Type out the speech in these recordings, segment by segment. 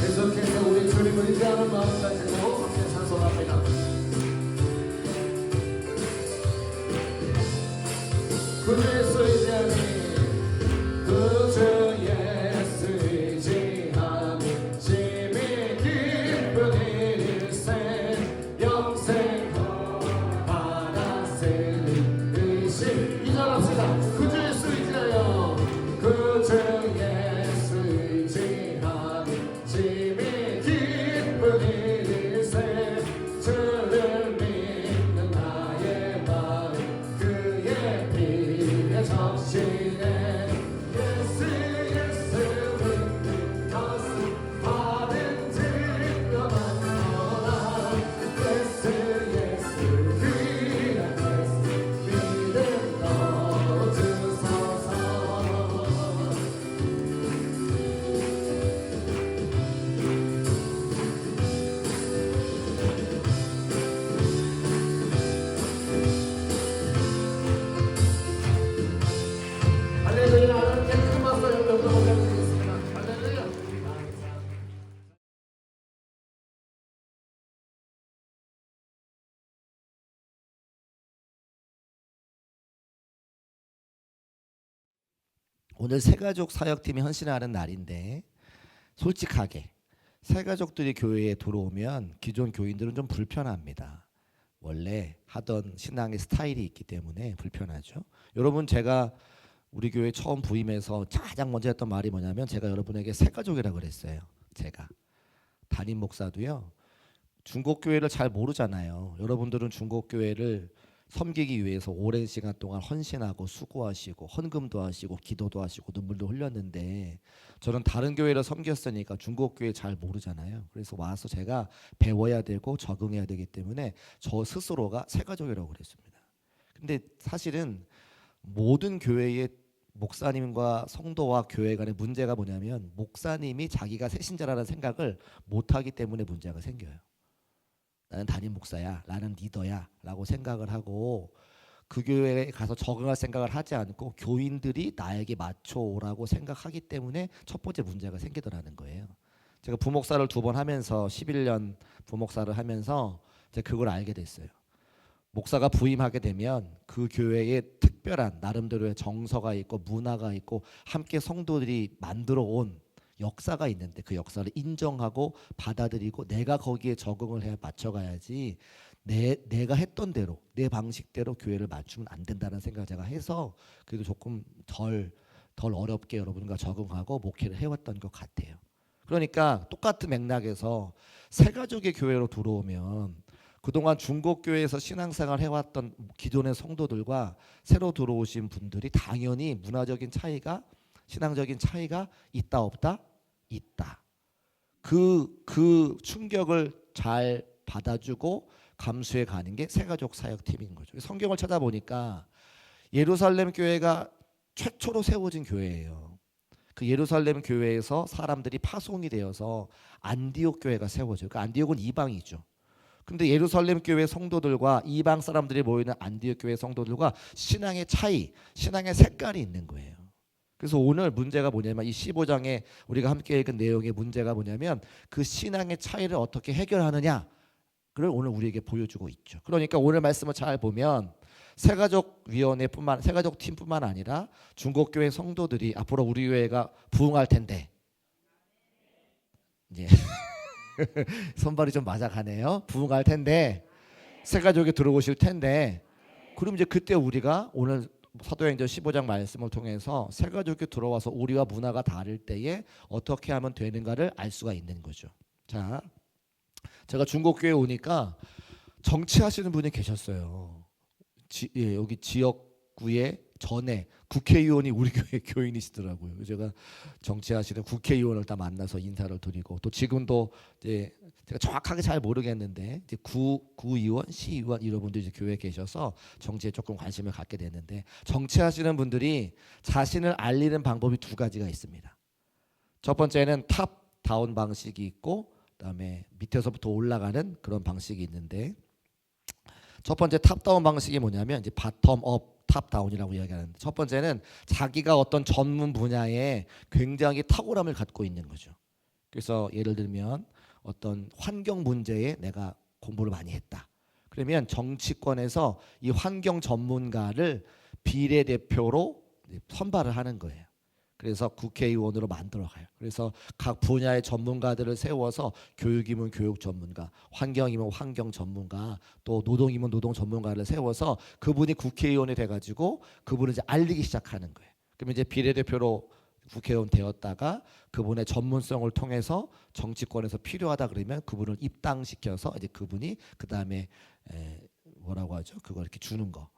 계속해서 우리 주님을 의지하는 마음 가지고 함께 찬송합니다. 구주 예수 의지하니 구주 예수 의지하니 심히 기쁜 일일세 영생 받았으니 의심 이전합시다. 구주 예수 의지하여 구주 예수 의지하니 심히 기쁜 일일세 주를 믿는 나의 마음 그의 피에 적시네 예수 예수 믿는 것은 받은 증거 많노라 예수 예수 귀한 예수 믿음 넣어주소서. 할렐루야. 하나님께 큰 박수 영광 올려드리겠습니다. 할렐루야. 오늘 새가족 사역팀이 헌신하는 날인데 솔직하게 새가족들이 교회에 들어오면 기존 교인들은 좀 불편합니다. 원래 하던 신앙의 스타일이 있기 때문에 불편하죠. 여러분, 제가 우리 교회 처음 부임해서 가장 먼저 했던 말이 뭐냐면 제가 여러분에게 새가족이라고 그랬어요. 제가 담임 목사도요, 중국교회를 잘 모르잖아요. 여러분들은 중국교회를 섬기기 위해서 오랜 시간 동안 헌신하고 수고하시고 헌금도 하시고 기도도 하시고 눈물도 흘렸는데 저는 다른 교회를 섬겼으니까 중국교회 잘 모르잖아요. 그래서 와서 제가 배워야 되고 적응해야 되기 때문에 저 스스로가 새가족이라고 그랬습니다. 근데 사실은 모든 교회의 목사님과 성도와 교회 간의 문제가 뭐냐면 목사님이 자기가 새신자라는 생각을 못하기 때문에 문제가 생겨요. 나는 담임 목사야, 나는 리더야 라고 생각을 하고 그 교회에 가서 적응할 생각을 하지 않고 교인들이 나에게 맞춰오라고 생각하기 때문에 첫 번째 문제가 생기더라는 거예요. 제가 부목사를 2번 하면서 11년 부목사를 하면서 제가 그걸 알게 됐어요. 목사가 부임하게 되면 그 교회에 특별한 나름대로의 정서가 있고 문화가 있고 함께 성도들이 만들어 온 역사가 있는데 그 역사를 인정하고 받아들이고 내가 거기에 적응을 해 맞춰가야지 내가 했던 대로 내 방식대로 교회를 맞추면 안 된다는 생각을 제가 해서 그래도 조금 덜 어렵게 여러분과 적응하고 목회를 해왔던 것 같아요. 그러니까 똑같은 맥락에서 새가족의 교회로 들어오면 그동안 중국교회에서 신앙생활 해왔던 기존의 성도들과 새로 들어오신 분들이 당연히 문화적인 차이가 신앙적인 차이가 있다 없다? 있다. 그 충격을 잘 받아주고 감수해 가는 게 새가족 사역팀인 거죠. 성경을 찾아보니까 예루살렘 교회가 최초로 세워진 교회예요. 그 예루살렘 교회에서 사람들이 파송이 되어서 안디옥 교회가 세워져요. 그 안디옥은 이방이죠. 근데 예루살렘 교회 성도들과 이방 사람들이 모이는 안디옥 교회 성도들과 신앙의 차이, 신앙의 색깔이 있는 거예요. 그래서 오늘 문제가 뭐냐면 이 15장에 우리가 함께 읽은 내용의 문제가 뭐냐면 그 신앙의 차이를 어떻게 해결하느냐 그걸 오늘 우리에게 보여주고 있죠. 그러니까 오늘 말씀을 잘 보면 새가족위원회뿐만 새가족팀뿐만 아니라 중국교회 성도들이 앞으로 우리 교회가 부흥할 텐데 이제 손발이 좀 맞아가네요. 부흥할 텐데 새가족이 들어오실 텐데 그럼 이제 그때 우리가 오늘 사도행전 15장 말씀을 통해서 새가족이 들어와서 우리와 문화가 다를 때에 어떻게 하면 되는가를 알 수가 있는 거죠. 자, 제가 중국교회에 오니까 정치하시는 분이 계셨어요. 여기 지역구에 전에 국회의원이 우리 교회 교인이시더라고요. 제가 정치하시는 국회의원을 다 만나서 인사를 드리고 또 지금도 이제 제가 정확하게 잘 모르겠는데 이제 구의원, 시의원 이런 분들이 이제 교회에 계셔서 정치에 조금 관심을 갖게 됐는데 정치하시는 분들이 자신을 알리는 방법이 2가지가 있습니다. 첫 번째는 탑 다운 방식이 있고 그다음에 밑에서부터 올라가는 그런 방식이 있는데 첫 번째 탑다운 방식이 뭐냐면 이제 바텀업 탑다운이라고 이야기하는데, 첫 번째는 자기가 어떤 전문 분야에 굉장히 탁월함을 갖고 있는 거죠. 그래서 예를 들면 어떤 환경 문제에 내가 공부를 많이 했다. 그러면 정치권에서 이 환경 전문가를 비례대표로 선발을 하는 거예요. 그래서 국회의원으로 만들어가요. 그래서 각 분야의 전문가들을 세워서 교육이면 교육 전문가, 환경이면 환경 전문가, 또 노동이면 노동 전문가를 세워서 그분이 국회의원이 돼가지고 그분을 이제 알리기 시작하는 거예요. 그러면 이제 비례대표로 국회의원 되었다가 그분의 전문성을 통해서 정치권에서 필요하다 그러면 그분을 입당시켜서 이제 그분이 그 다음에 뭐라고 하죠? 그거 이렇게 주는 거,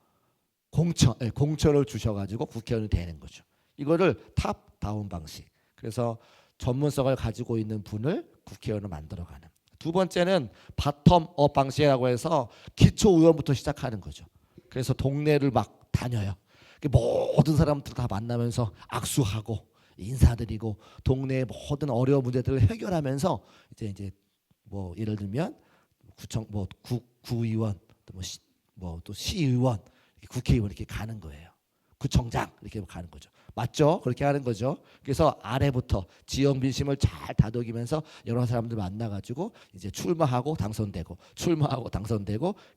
공천을 주셔가지고 국회의원이 되는 거죠. 이거를 탑다운 방식. 그래서 전문성을 가지고 있는 분을 국회의원으로 만들어가는. 두 번째는 바텀업 방식이라고 해서 기초의원부터 시작하는 거죠. 그래서 동네를 막 다녀요. 모든 사람들 다 만나면서 악수하고 인사드리고 동네의 모든 어려운 문제들을 해결하면서 이제 뭐 예를 들면 구청 뭐 구의원 또 시의원, 국회의원 이렇게 가는 거예요. 구청장 이렇게 가는 거죠. 맞죠? 그렇게 하는 거죠. 그래서 아래부터 지역 민심을 잘 다독이면서 여러 사람들 만나가지고 이제 출마하고 당선되고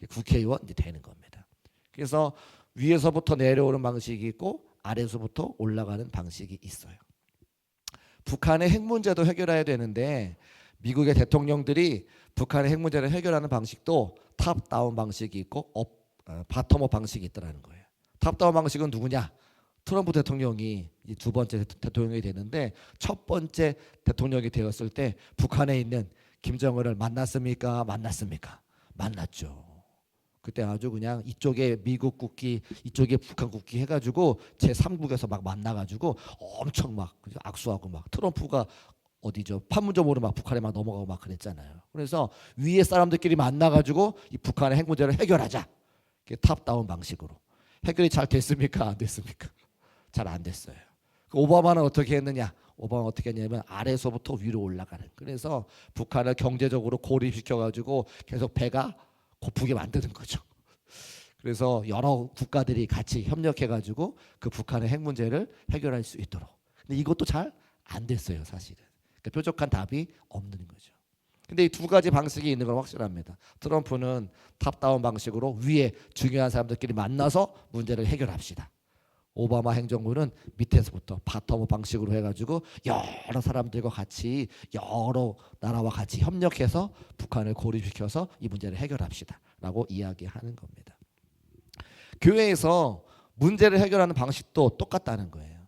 국회의원 이제 되는 겁니다. 그래서 위에서부터 내려오는 방식이 있고 아래에서부터 올라가는 방식이 있어요. 북한의 핵 문제도 해결해야 되는데 미국의 대통령들이 북한의 핵 문제를 해결하는 방식도 탑다운 방식이 있고 바텀업 방식이 있더라는 거예요. 탑다운 방식은 누구냐? 트럼프 대통령이 두 번째 대통령이 되는데 첫 번째 대통령이 되었을 때 북한에 있는 김정은을 만났습니까? 만났죠. 그때 아주 그냥 이쪽에 미국 국기, 이쪽에 북한 국기 해가지고 제3국에서 막 만나가지고 엄청 막 악수하고 막 트럼프가 어디죠? 판문점으로 막 북한에 막 넘어가고 막 그랬잖아요. 그래서 위에 사람들끼리 만나가지고 이 북한의 핵 문제를 해결하자. 탑다운 방식으로. 해결이 잘 됐습니까? 안 됐습니까? 잘 안 됐어요. 오바마는 어떻게 했느냐? 오바마 어떻게 했냐면 아래에서부터 위로 올라가는. 그래서 북한을 경제적으로 고립시켜가지고 계속 배가 고프게 만드는 거죠. 그래서 여러 국가들이 같이 협력해가지고 그 북한의 핵 문제를 해결할 수 있도록. 근데 이것도 잘 안 됐어요, 사실은. 그러니까 뾰족한 답이 없는 거죠. 근데 이 두 가지 방식이 있는 건 확실합니다. 트럼프는 탑다운 방식으로 위에 중요한 사람들끼리 만나서 문제를 해결합시다. 오바마 행정부는 밑에서부터 바텀업 방식으로 해가지고 여러 사람들과 같이 여러 나라와 같이 협력해서 북한을 고립시켜서 이 문제를 해결합시다 라고 이야기하는 겁니다. 교회에서 문제를 해결하는 방식도 똑같다는 거예요.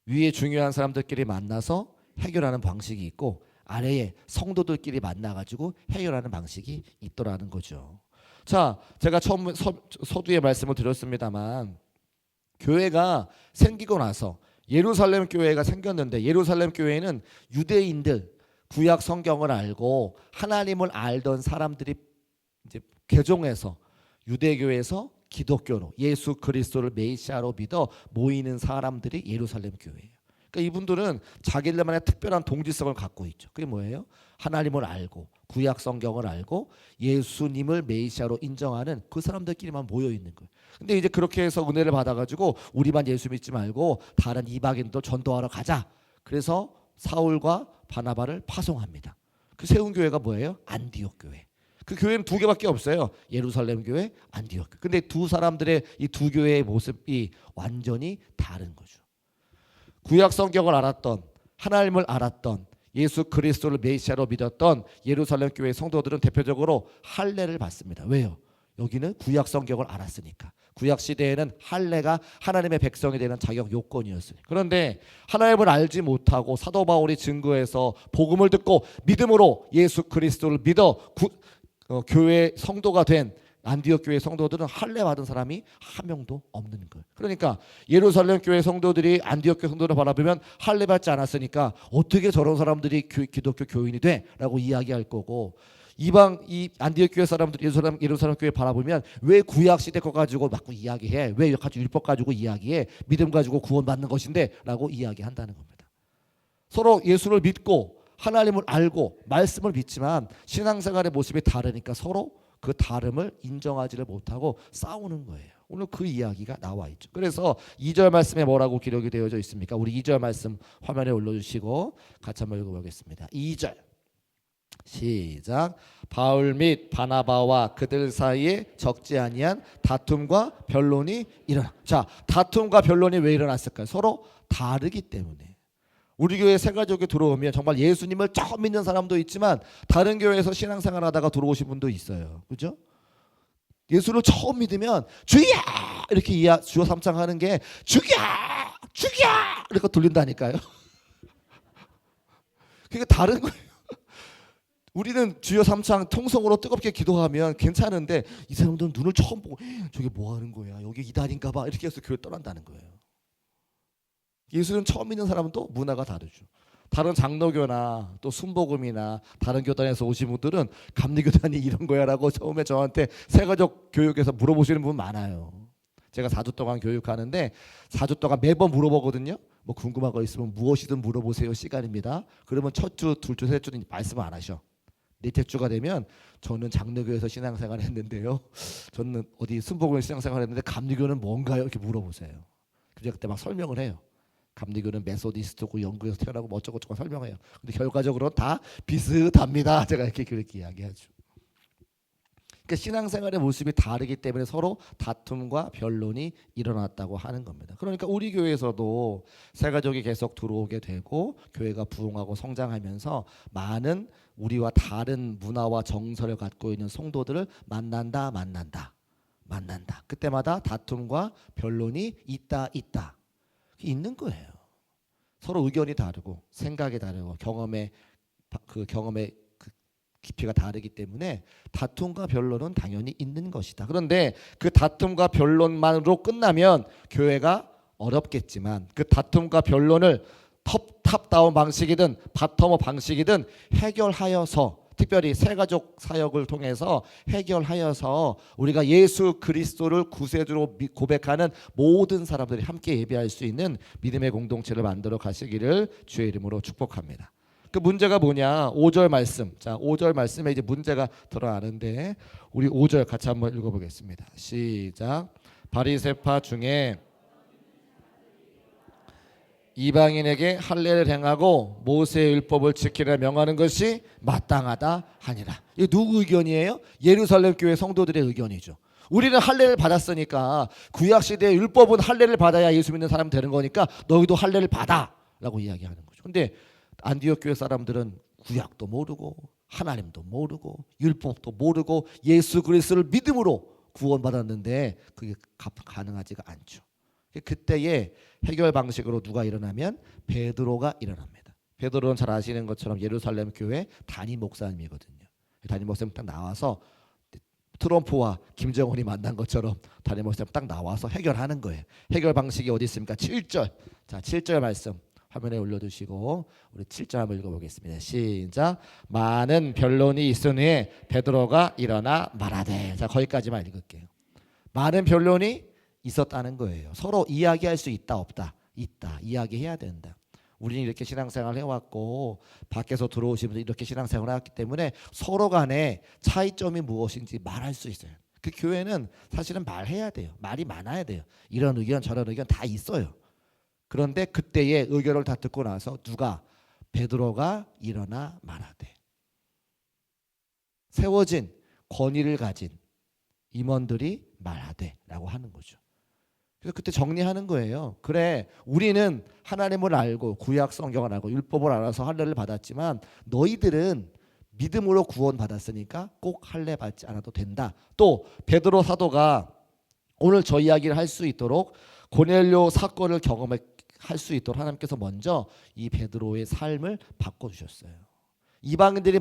위에 중요한 사람들끼리 만나서 해결하는 방식이 있고 아래에 성도들끼리 만나가지고 해결하는 방식이 있더라는 거죠. 자, 제가 처음 서두에 말씀을 드렸습니다만 교회가 생기고 나서 예루살렘 교회가 생겼는데 예루살렘 교회는 유대인들 구약 성경을 알고 하나님을 알던 사람들이 이제 개종해서 유대교에서 기독교로 예수 그리스도를 메시아로 믿어 모이는 사람들이 예루살렘 교회예요. 그러니까 이분들은 자기들만의 특별한 동지성을 갖고 있죠. 그게 뭐예요? 하나님을 알고 구약 성경을 알고 예수님을 메시아로 인정하는 그 사람들끼리만 모여 있는 거예요. 근데 이제 그렇게 해서 은혜를 받아가지고 우리만 예수 믿지 말고 다른 이방인도 전도하러 가자. 그래서 사울과 바나바를 파송합니다. 그 세운 교회가 뭐예요? 안디옥 교회. 그 교회는 두 개밖에 없어요. 예루살렘 교회, 안디옥 교회. 근데 두 사람들의 이 두 교회의 모습이 완전히 다른 거죠. 구약 성경을 알았던 하나님을 알았던 예수 그리스도를 메시아로 믿었던 예루살렘 교회 성도들은 대표적으로 할례를 받습니다. 왜요? 여기는 구약 성경을 알았으니까. 구약 시대에는 할례가 하나님의 백성이 되는 자격 요건이었으니까. 그런데 하나님을 알지 못하고 사도 바울이 증거해서 복음을 듣고 믿음으로 예수 그리스도를 믿어 교회 성도가 된 안디옥 교회 성도들은 할례 받은 사람이 한 명도 없는 거예요. 그러니까 예루살렘 교회 성도들이 안디옥 교회 성도를 바라보면 할례 받지 않았으니까 어떻게 저런 사람들이 기독교 교인이 돼라고 이야기할 거고, 이방 이 안디옥 교회 사람들 예루살렘 교회 바라보면 왜 구약 시대 거 가지고 막 이야기해? 왜 가지고 율법 가지고 이야기해? 믿음 가지고 구원받는 것인데라고 이야기한다는 겁니다. 서로 예수를 믿고 하나님을 알고 말씀을 믿지만 신앙생활의 모습이 다르니까 서로 그 다름을 인정하지를 못하고 싸우는 거예요. 오늘 그 이야기가 나와 있죠. 그래서 2절 말씀에 뭐라고 기록이 되어져 있습니까? 우리 2절 말씀 화면에 올려주시고 같이 한번 읽어보겠습니다. 2절 시작. 바울 및 바나바와 그들 사이에 적지 아니한 다툼과 변론이 일어나. 자, 다툼과 변론이 왜 일어났을까요? 서로 다르기 때문에. 우리 교회 새가족에 들어오면 정말 예수님을 처음 믿는 사람도 있지만 다른 교회에서 신앙생활 하다가 들어오신 분도 있어요. 그죠? 예수를 처음 믿으면 주야 이렇게 주여 삼창하는 게 주야 이렇게 들린다니까요. 그게 다른 거예요. 우리는 주여 삼창 통성으로 뜨겁게 기도하면 괜찮은데 이 사람들은 눈을 처음 보고 저게 뭐 하는 거야, 여기 이단인가 봐 이렇게 해서 교회 떠난다는 거예요. 예수는 처음 믿는 사람은 또 문화가 다르죠. 다른 장로교나 또 순복음이나 다른 교단에서 오신 분들은 감리교단이 이런 거야라고 처음에 저한테 새가족 교육에서 물어보시는 분 많아요. 제가 4주 동안 교육하는데 4주 동안 매번 물어보거든요. 뭐 궁금한 거 있으면 무엇이든 물어보세요 시간입니다. 그러면 첫 주, 둘 주, 셋 주는 말씀을 안 하셔. 넷째 주가 되면 저는 장로교에서 신앙생활 했는데요. 저는 어디 순복음에서 신앙생활 했는데 감리교는 뭔가요? 이렇게 물어보세요. 그래서 그때 막 설명을 해요. 감리교는 메소디스트고 영국에서 태어나고 뭐 어쩌고저쩌고 설명해요. 근데 결과적으로는 다 비슷합니다. 제가 이렇게 그렇게 이야기하죠. 그러니까 신앙생활의 모습이 다르기 때문에 서로 다툼과 변론이 일어났다고 하는 겁니다. 그러니까 우리 교회에서도 새가족이 계속 들어오게 되고 교회가 부흥하고 성장하면서 많은 우리와 다른 문화와 정서를 갖고 있는 성도들을 만난다. 그때마다 다툼과 변론이 있다. 있는 거예요. 서로 의견이 다르고 생각이 다르고 경험의 깊이가 다르기 때문에 다툼과 변론은 당연히 있는 것이다. 그런데 그 다툼과 변론만으로 끝나면 교회가 어렵겠지만 그 다툼과 변론을 탑다운 방식이든 바텀업 방식이든 해결하여서 특별히 새가족 사역을 통해서 해결하여서 우리가 예수 그리스도를 구세주로 고백하는 모든 사람들이 함께 예배할 수 있는 믿음의 공동체를 만들어 가시기를 주의 이름으로 축복합니다. 그 문제가 뭐냐? 5절 말씀. 자, 5절 말씀에 이제 문제가 드러나는데 우리 5절 같이 한번 읽어보겠습니다. 시작. 바리새파 중에 이방인에게 할례를 행하고 모세의 율법을 지키라 명하는 것이 마땅하다 하니라. 이 누구 의견이에요? 예루살렘 교회 성도들의 의견이죠. 우리는 할례를 받았으니까 구약 시대의 율법은 할례를 받아야 예수 믿는 사람 되는 거니까 너희도 할례를 받아라고 이야기하는 거죠. 근데 안디옥 교회 사람들은 구약도 모르고 하나님도 모르고 율법도 모르고 예수 그리스도를 믿음으로 구원받았는데 그게 가능하지가 않죠. 그때의 해결 방식으로 누가 일어나면 베드로가 일어납니다. 베드로는 잘 아시는 것처럼 예루살렘 교회 담임 목사님이거든요. 담임 목사님 딱 나와서 트럼프와 김정은이 만난 것처럼 담임 목사님 딱 나와서 해결하는 거예요. 해결 방식이 어디 있습니까? 7절. 자, 7절 말씀 화면에 올려두시고 우리 7절 한번 읽어보겠습니다. 시작. 많은 변론이 있은 후에 베드로가 일어나 말하되. 자, 거기까지만 읽을게요. 많은 변론이 있었다는 거예요. 서로 이야기할 수 있다 없다? 있다. 이야기해야 된다. 우리는 이렇게 신앙생활을 해왔고 밖에서 들어오신 분들 이렇게 신앙생활을 해왔기 때문에 서로 간에 차이점이 무엇인지 말할 수 있어요. 그 교회는 사실은 말해야 돼요. 말이 많아야 돼요. 이런 의견 저런 의견 다 있어요. 그런데 그때의 의견을 다 듣고 나서 누가? 베드로가 일어나 말하되. 세워진 권위를 가진 임원들이 말하되 라고 하는 거죠. 그래서 그때 정리하는 거예요. 그래, 우리는 하나님을 알고 구약 성경을 알고 율법을 알아서 할례를 받았지만 너희들은 믿음으로 구원받았으니까 꼭 할례 받지 않아도 된다. 또 베드로 사도가 오늘 저 이야기를 할 수 있도록 고넬료 사건을 경험할 수 있도록 하나님께서 먼저 이 베드로의 삶을 바꿔주셨어요. 이방인들이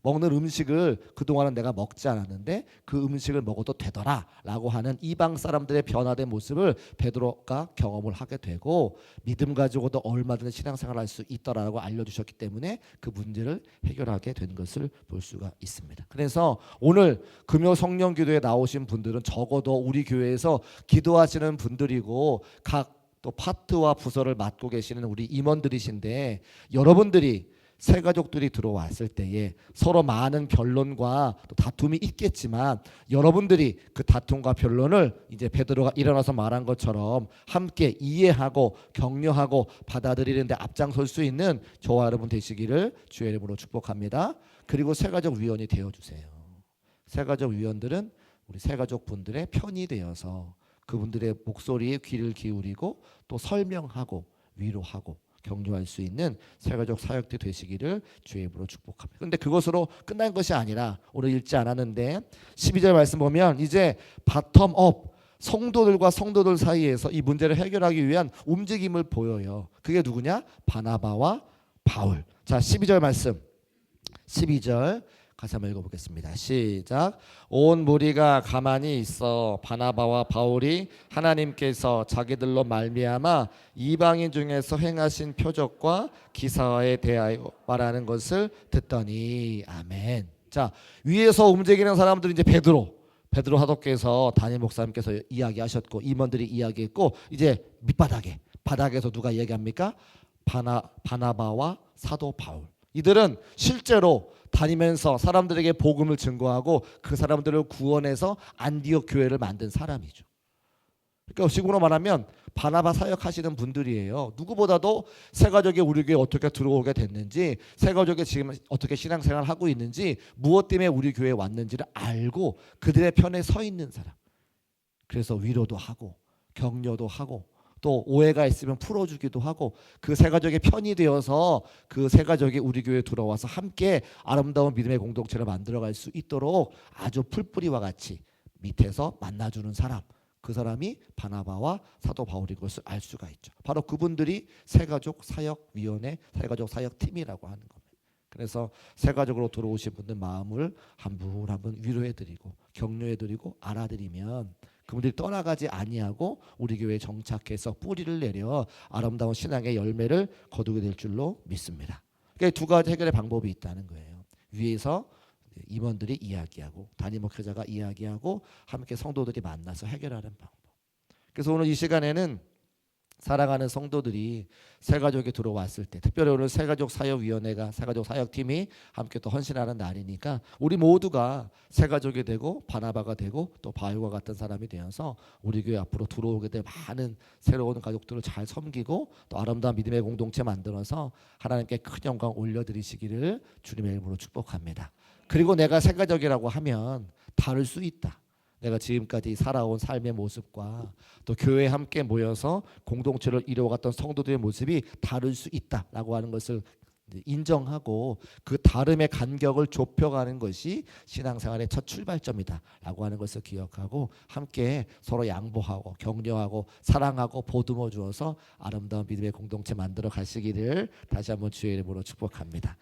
먹는 음식을 그동안은 내가 먹지 않았는데 그 음식을 먹어도 되더라 라고 하는 이방 사람들의 변화된 모습을 베드로가 경험을 하게 되고 믿음 가지고도 얼마든지 신앙생활을 할 수 있더라고 알려주셨기 때문에 그 문제를 해결하게 된 것을 볼 수가 있습니다. 그래서 오늘 금요 성령 기도에 나오신 분들은 적어도 우리 교회에서 기도하시는 분들이고 각 또 파트와 부서를 맡고 계시는 우리 임원들이신데 여러분들이 새 가족들이 들어왔을 때에 서로 많은 변론과 또 다툼이 있겠지만 여러분들이 그 다툼과 변론을 이제 베드로가 일어나서 말한 것처럼 함께 이해하고 격려하고 받아들이는데 앞장설 수 있는 저와 여러분 되시기를 주의 이름으로 축복합니다. 그리고 새 가족 위원이 되어주세요. 새 가족 위원들은 우리 새 가족 분들의 편이 되어서 그분들의 목소리에 귀를 기울이고 또 설명하고 위로하고 격려할 수 있는 새가족 사역들 되시기를 주의 이름으로 축복합니다. 그런데 그것으로 끝난 것이 아니라 오늘 읽지 않았는데 12절 말씀 보면 이제 바텀업 성도들과 성도들 사이에서 이 문제를 해결하기 위한 움직임을 보여요. 그게 누구냐? 바나바와 바울. 자, 12절 말씀. 12절 같이 한번 읽어보겠습니다. 시작. 온 무리가 가만히 있어 바나바와 바울이 하나님께서 자기들로 말미암아 이방인 중에서 행하신 표적과 기사에 대하여 말하는 것을 듣더니 아멘. 자, 위에서 움직이는 사람들은 이제 베드로 사도께서 담임 목사님께서 이야기하셨고 임원들이 이야기했고 이제 바닥에서 누가 이야기합니까? 바나바와 사도 바울. 이들은 실제로 다니면서 사람들에게 복음을 증거하고 그 사람들을 구원해서 안디옥 교회를 만든 사람이죠. 그러니까 식으로 말하면 바나바 사역하시는 분들이에요. 누구보다도 새가족이 우리 교회에 어떻게 들어오게 됐는지, 새가족이 지금 어떻게 신앙생활을 하고 있는지, 무엇 때문에 우리 교회에 왔는지를 알고 그들의 편에 서 있는 사람. 그래서 위로도 하고 격려도 하고 또 오해가 있으면 풀어주기도 하고 그 새 가족의 편이 되어서 그 새 가족이 우리 교회에 들어와서 함께 아름다운 믿음의 공동체를 만들어갈 수 있도록 아주 풀뿌리와 같이 밑에서 만나주는 사람, 그 사람이 바나바와 사도 바울인 것을 알 수가 있죠. 바로 그분들이 새 가족 사역위원회, 새 가족 사역팀이라고 하는 겁니다. 그래서 새 가족으로 들어오신 분들 마음을 한 분 한 분 위로해드리고 격려해드리고 알아드리면 그분들이 떠나가지 아니하고 우리 교회에 정착해서 뿌리를 내려 아름다운 신앙의 열매를 거두게 될 줄로 믿습니다. 그러니까 두 가지 해결의 방법이 있다는 거예요. 위에서 임원들이 이야기하고 담임 목회자가 이야기하고 함께 성도들이 만나서 해결하는 방법. 그래서 오늘 이 시간에는 사랑하는 성도들이 새가족에 들어왔을 때, 특별히 오늘 새가족 사역위원회가, 새가족 사역팀이 함께 또 헌신하는 날이니까 우리 모두가 새가족이 되고 바나바가 되고 또 바울과 같은 사람이 되어서 우리 교회 앞으로 들어오게 될 많은 새로운 가족들을 잘 섬기고 또 아름다운 믿음의 공동체 만들어서 하나님께 큰 영광 올려드리시기를 주님의 이름으로 축복합니다. 그리고 내가 새가족이라고 하면 다를 수 있다. 내가 지금까지 살아온 삶의 모습과 또 교회에 함께 모여서 공동체를 이루어갔던 성도들의 모습이 다를 수 있다라고 하는 것을 인정하고 그 다름의 간격을 좁혀가는 것이 신앙생활의 첫 출발점이다라고 하는 것을 기억하고 함께 서로 양보하고 격려하고 사랑하고 보듬어 주어서 아름다운 믿음의 공동체 만들어 가시기를 다시 한번 주의 이름으로 축복합니다.